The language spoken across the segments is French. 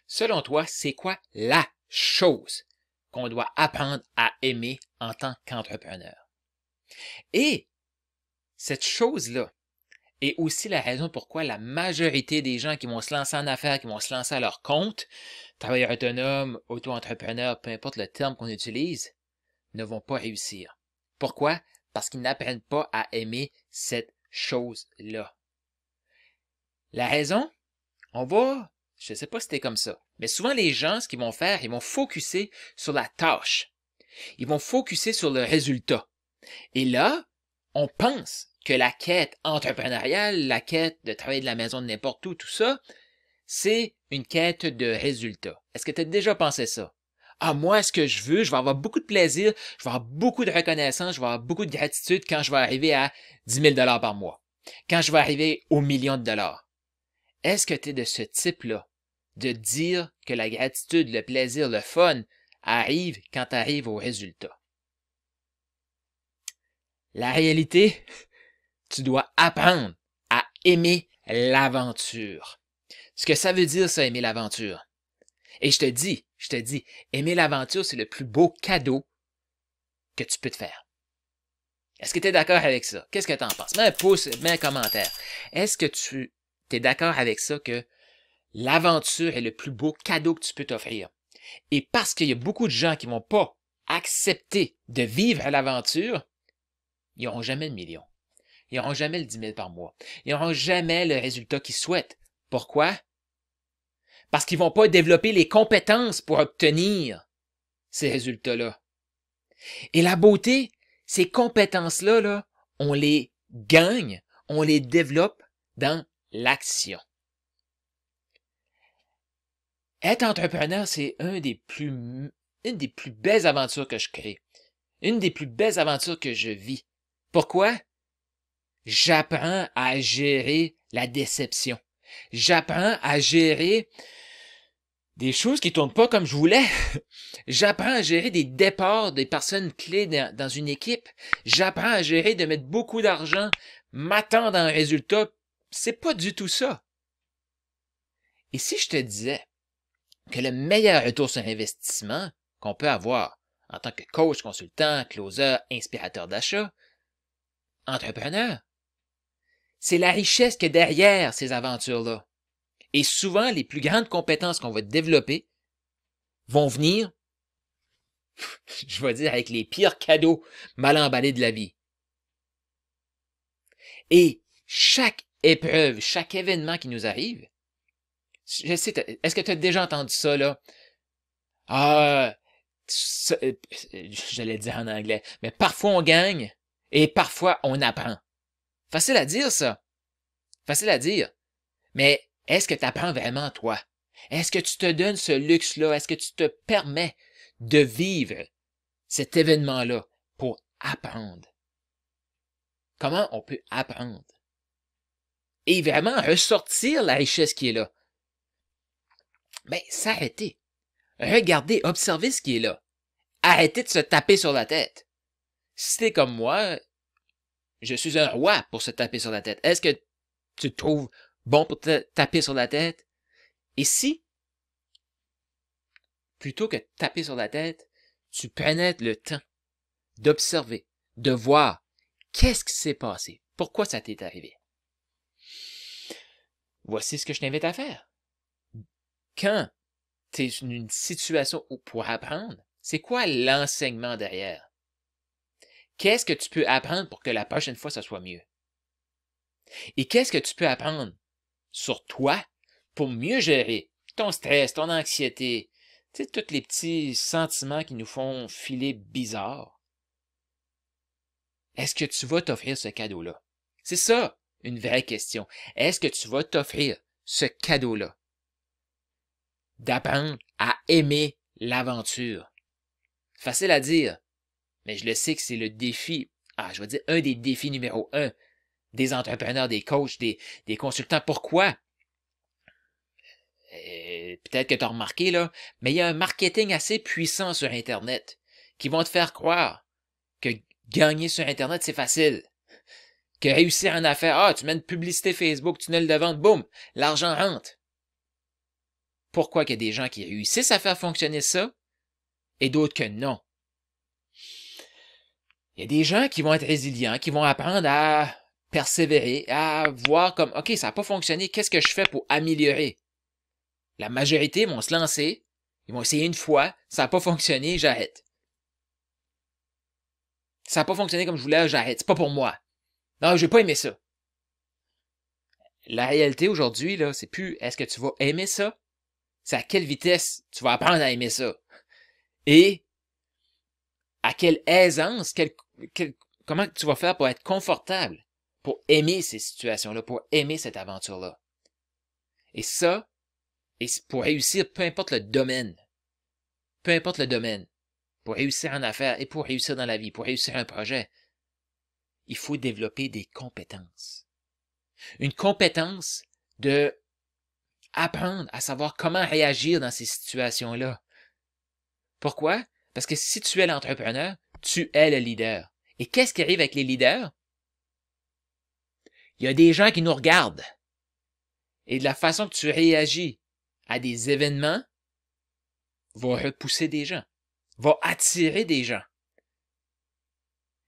Selon toi, c'est quoi la chose qu'on doit apprendre à aimer en tant qu'entrepreneur? Et cette chose-là est aussi la raison pourquoi la majorité des gens qui vont se lancer en affaires, qui vont se lancer à leur compte, travailleurs autonomes, auto-entrepreneurs, peu importe le terme qu'on utilise, ne vont pas réussir. Pourquoi? Parce qu'ils n'apprennent pas à aimer cette chose-là. La raison? Je ne sais pas si c'était comme ça, mais souvent les gens, ce qu'ils vont faire, ils vont focuser sur la tâche. Ils vont focuser sur le résultat. Et là, on pense que la quête entrepreneuriale, la quête de travailler de la maison de n'importe où, tout ça, c'est une quête de résultat. Est-ce que tu as déjà pensé ça? Ah, moi, ce que je veux, je vais avoir beaucoup de plaisir, je vais avoir beaucoup de reconnaissance, je vais avoir beaucoup de gratitude quand je vais arriver à 10 000 $ par mois, quand je vais arriver aux millions de dollars. Est-ce que tu es de ce type-là, de dire que la gratitude, le plaisir, le fun arrive quand tu arrives au résultat? La réalité, tu dois apprendre à aimer l'aventure. Ce que ça veut dire, ça, aimer l'aventure. Et je te dis, aimer l'aventure, c'est le plus beau cadeau que tu peux te faire. Est-ce que tu es d'accord avec ça? Qu'est-ce que tu en penses? Mets un pouce, mets un commentaire. Est-ce que tu es d'accord avec ça que l'aventure est le plus beau cadeau que tu peux t'offrir? Et parce qu'il y a beaucoup de gens qui vont pas accepter de vivre l'aventure, ils n'auront jamais le million. Ils n'auront jamais le 10 000 par mois. Ils n'auront jamais le résultat qu'ils souhaitent. Pourquoi? Parce qu'ils vont pas développer les compétences pour obtenir ces résultats-là. Et la beauté, ces compétences-là, là, on les gagne, on les développe dans l'action. Être entrepreneur, c'est une des plus belles aventures que je crée. Une des plus belles aventures que je vis. Pourquoi? J'apprends à gérer la déception. J'apprends à gérer des choses qui tournent pas comme je voulais. J'apprends à gérer des départs des personnes clés dans une équipe. J'apprends à gérer de mettre beaucoup d'argent, m'attendre à un résultat. C'est pas du tout ça. Et si je te disais que le meilleur retour sur investissement qu'on peut avoir en tant que coach, consultant, closer, inspirateur d'achat, entrepreneur, c'est la richesse qu'il y a derrière ces aventures-là. Et souvent, les plus grandes compétences qu'on va développer vont venir, je vais dire, avec les pires cadeaux mal emballés de la vie. Et chaque épreuve, chaque événement qui nous arrive, je sais, est-ce que tu as déjà entendu ça, là? Ah, j'allais dire en anglais, mais parfois on gagne et parfois on apprend. Facile à dire, ça. Facile à dire. Mais est-ce que tu apprends vraiment, toi? Est-ce que tu te donnes ce luxe-là? Est-ce que tu te permets de vivre cet événement-là pour apprendre? Comment on peut apprendre? Et vraiment ressortir la richesse qui est là. Ben, s'arrêter. Regardez, observez ce qui est là. Arrêtez de se taper sur la tête. Si t'es comme moi, je suis un roi pour se taper sur la tête. Est-ce que tu te trouves bon pour te taper sur la tête? Et si, plutôt que de taper sur la tête, tu prenais le temps d'observer, de voir qu'est-ce qui s'est passé, pourquoi ça t'est arrivé. Voici ce que je t'invite à faire. Quand tu es dans une situation où pour apprendre, c'est quoi l'enseignement derrière? Qu'est-ce que tu peux apprendre pour que la prochaine fois, ça soit mieux? Et qu'est-ce que tu peux apprendre sur toi pour mieux gérer ton stress, ton anxiété, tu sais, tous les petits sentiments qui nous font filer bizarre? Est-ce que tu vas t'offrir ce cadeau-là? C'est ça, une vraie question. Est-ce que tu vas t'offrir ce cadeau-là? D'apprendre à aimer l'aventure. Facile à dire, mais je le sais que c'est le défi, je vais dire un des défis numéro 1 des entrepreneurs, des coachs, des consultants. Pourquoi? Peut-être que tu as remarqué, là, mais il y a un marketing assez puissant sur Internet qui vont te faire croire que gagner sur Internet, c'est facile. Que réussir en affaires, tu mets une publicité Facebook, tunnel de vente, boum, l'argent rentre. pourquoi il y a des gens qui réussissent à faire fonctionner ça et d'autres que non. Il y a des gens qui vont être résilients, qui vont apprendre à persévérer, à voir comme, OK, ça n'a pas fonctionné, qu'est-ce que je fais pour améliorer? La majorité vont se lancer, ils vont essayer une fois, ça n'a pas fonctionné, j'arrête. Ça n'a pas fonctionné comme je voulais, j'arrête, c'est pas pour moi. Non, j'ai pas aimé ça. La réalité aujourd'hui, là, c'est plus est-ce que tu vas aimer ça? C'est à quelle vitesse tu vas apprendre à aimer ça. Et à quelle aisance, comment tu vas faire pour être confortable, pour aimer ces situations-là, pour aimer cette aventure-là. Et ça, pour réussir, peu importe le domaine, pour réussir en affaires et pour réussir dans la vie, pour réussir un projet, il faut développer des compétences. Une compétence de apprendre à savoir comment réagir dans ces situations-là. Pourquoi? Parce que si tu es l'entrepreneur, tu es le leader. Et qu'est-ce qui arrive avec les leaders? Il y a des gens qui nous regardent. Et de la façon que tu réagis à des événements va repousser des gens, va attirer des gens.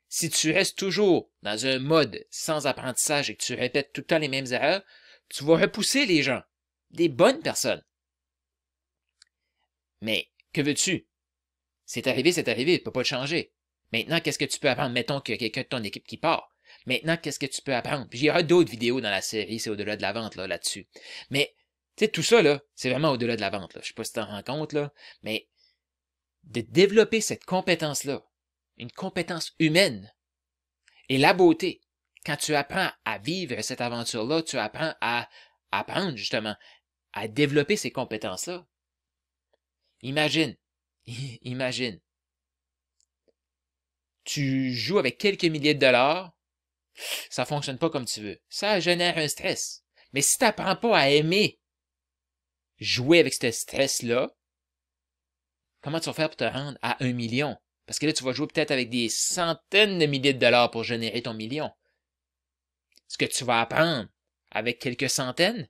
Si tu restes toujours dans un mode sans apprentissage et que tu répètes tout le temps les mêmes erreurs, tu vas repousser les gens, des bonnes personnes. Mais que veux-tu? C'est arrivé, tu peux pas le changer. Maintenant, qu'est-ce que tu peux apprendre? Mettons qu'il y a quelqu'un de ton équipe qui part. Maintenant, qu'est-ce que tu peux apprendre? Puis il y aura d'autres vidéos dans la série, c'est au-delà de la vente là-dessus. Mais, tu sais, tout ça, là, c'est vraiment au-delà de la vente. Là. Je sais pas si tu t'en rends compte, là, mais de développer cette compétence-là, une compétence humaine, et la beauté. Quand tu apprends à vivre cette aventure-là, tu apprends à apprendre justement à développer ces compétences-là. Imagine, tu joues avec quelques milliers de dollars, ça fonctionne pas comme tu veux. Ça génère un stress. Mais si tu n'apprends pas à aimer jouer avec ce stress-là, comment tu vas faire pour te rendre à 1 million? Parce que là, tu vas jouer peut-être avec des centaines de milliers de dollars pour générer ton million. Ce que tu vas apprendre avec quelques centaines,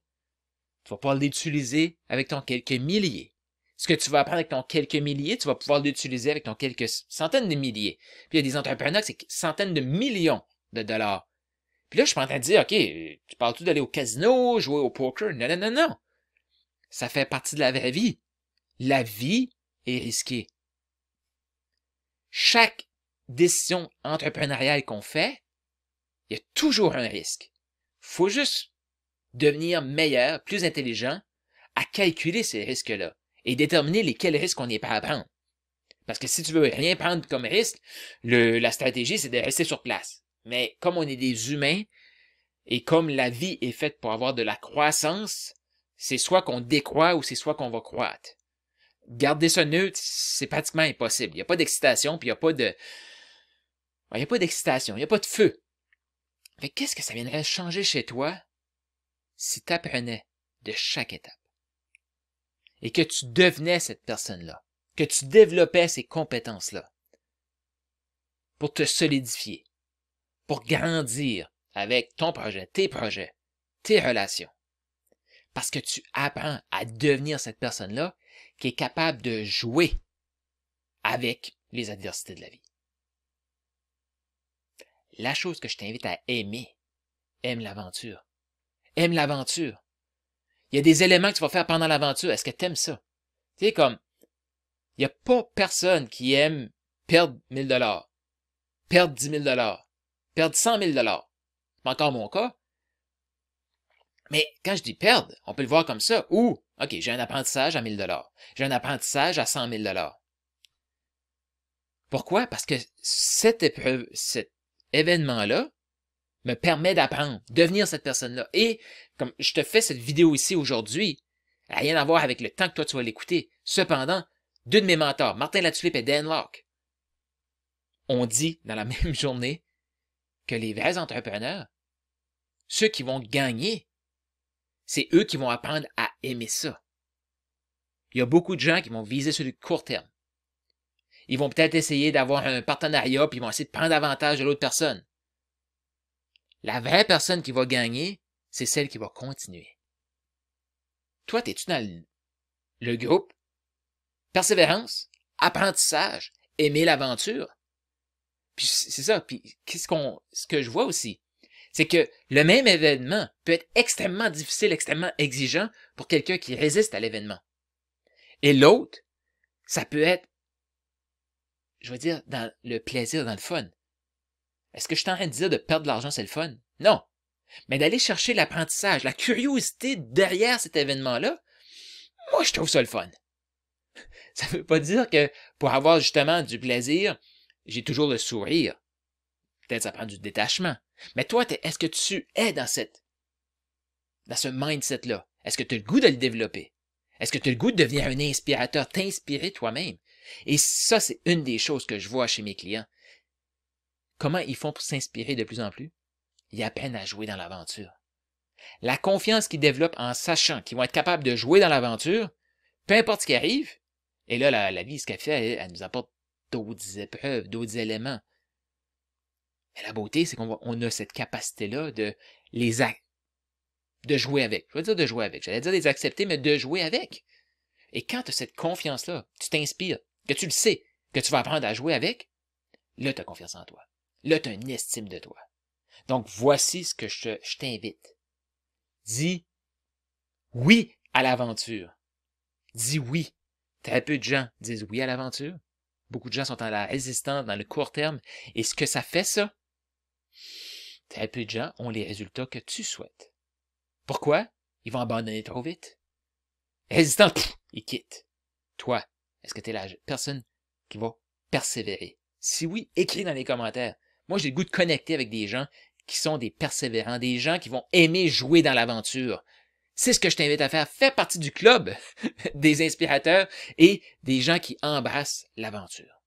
tu vas pouvoir l'utiliser avec ton quelques milliers. Ce que tu vas apprendre avec ton quelques milliers, tu vas pouvoir l'utiliser avec ton quelques centaines de milliers. Puis il y a des entrepreneurs, c'est centaines de millions de dollars. Puis là, je suis pas en train de dire, OK, tu parles-tu d'aller au casino, jouer au poker? Non, non, non, non. Ça fait partie de la vraie vie. La vie est risquée. Chaque décision entrepreneuriale qu'on fait, il y a toujours un risque. Faut juste devenir meilleur, plus intelligent à calculer ces risques-là et déterminer lesquels risques on est prêt à prendre. Parce que si tu veux rien prendre comme risque, la stratégie, c'est de rester sur place. Mais comme on est des humains et comme la vie est faite pour avoir de la croissance, c'est soit qu'on décroît ou c'est soit qu'on va croître. Garder ça neutre, c'est pratiquement impossible. Il n'y a pas d'excitation, puis il n'y a pas de... Il n'y a pas d'excitation, il n'y a pas de feu. Mais qu'est-ce que ça viendrait changer chez toi si tu apprenais de chaque étape? Et que tu devenais cette personne-là, que tu développais ces compétences-là pour te solidifier, pour grandir avec ton projet, tes relations. Parce que tu apprends à devenir cette personne-là qui est capable de jouer avec les adversités de la vie. La chose que je t'invite à aimer, aime l'aventure. Aime l'aventure. Il y a des éléments que tu vas faire pendant l'aventure. Est-ce que tu aimes ça? Tu sais, comme, il n'y a pas personne qui aime perdre 1000 $, perdre 10 000 $, perdre 100 000 $. C'est pas encore mon cas. Mais quand je dis perdre, on peut le voir comme ça. Ou, OK, j'ai un apprentissage à 1000 $. J'ai un apprentissage à 100 000 $. Pourquoi? Parce que cette épreuve, cet événement-là me permet d'apprendre, devenir cette personne-là. Et comme je te fais cette vidéo ici aujourd'hui, elle n'a rien à voir avec le temps que toi tu vas l'écouter. Cependant, deux de mes mentors, Martin Latulippe et Dan Locke, ont dit dans la même journée que les vrais entrepreneurs, ceux qui vont gagner, c'est eux qui vont apprendre à aimer ça. Il y a beaucoup de gens qui vont viser sur le court terme. Ils vont peut-être essayer d'avoir un partenariat, puis ils vont essayer de prendre avantage de l'autre personne. La vraie personne qui va gagner, c'est celle qui va continuer. Toi, t'es-tu dans le groupe, persévérance, apprentissage, aimer l'aventure. Puis c'est ça. Puis ce que je vois aussi, c'est que le même événement peut être extrêmement difficile, extrêmement exigeant pour quelqu'un qui résiste à l'événement. Et l'autre, ça peut être, je veux dire, dans le plaisir, dans le fun. Est-ce que je suis en train de dire de perdre de l'argent, c'est le fun? Non. Mais d'aller chercher l'apprentissage, la curiosité derrière cet événement-là, moi, je trouve ça le fun. Ça veut pas dire que pour avoir justement du plaisir, j'ai toujours le sourire. Peut-être ça prend du détachement. Mais toi, est-ce que tu es dans ce mindset-là? Est-ce que tu as le goût de le développer? Est-ce que tu as le goût de devenir un inspirateur, t'inspirer toi-même? Et ça, c'est une des choses que je vois chez mes clients. Comment ils font pour s'inspirer de plus en plus? Ils apprennent à jouer dans l'aventure. La confiance qu'ils développent en sachant qu'ils vont être capables de jouer dans l'aventure, peu importe ce qui arrive, et là, la vie, ce qu'elle fait, elle nous apporte d'autres épreuves, d'autres éléments. Mais la beauté, c'est qu'on a cette capacité-là de jouer avec. Je veux dire de jouer avec. J'allais dire de les accepter, mais de jouer avec. Et quand tu as cette confiance-là, tu t'inspires, que tu le sais, que tu vas apprendre à jouer avec, là, tu as confiance en toi. Là, tu as une estime de toi. Donc, voici ce que je t'invite. Dis oui à l'aventure. Dis oui. Très peu de gens disent oui à l'aventure. Beaucoup de gens sont dans la résistance, dans le court terme. Et ce que ça fait, ça, très peu de gens ont les résultats que tu souhaites. Pourquoi? Ils vont abandonner trop vite. Résistant, ils quittent. Toi, est-ce que tu es la personne qui va persévérer? Si oui, écris dans les commentaires. Moi, j'ai le goût de connecter avec des gens qui sont des persévérants, des gens qui vont aimer jouer dans l'aventure. C'est ce que je t'invite à faire. Fais partie du club des inspirateurs et des gens qui embrassent l'aventure.